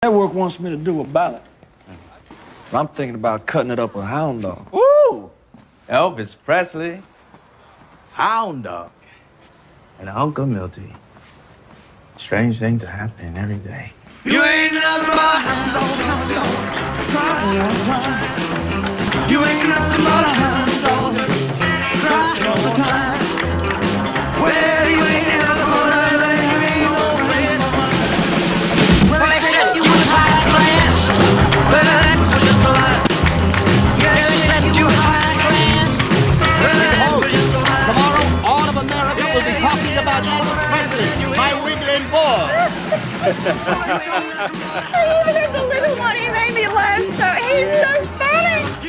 Network wants me to do a ballad. I'm thinking about cutting it up with Hound Dog. Ooh! Elvis Presley, Hound Dog, and Uncle Milty. Strange things are happening every day. You ain't nothing but hound dog, crying all the time. You ain't nothing but a hound dog, crying all the time. Well, you ain't never gonna have you ain't no friend of mine. Well, they said you was high class, but that was just a lie. Yeah, they said you was high class, but that was just a lie. Tomorrow, all of America will be talking about Elvis Presley, my wiggling boy.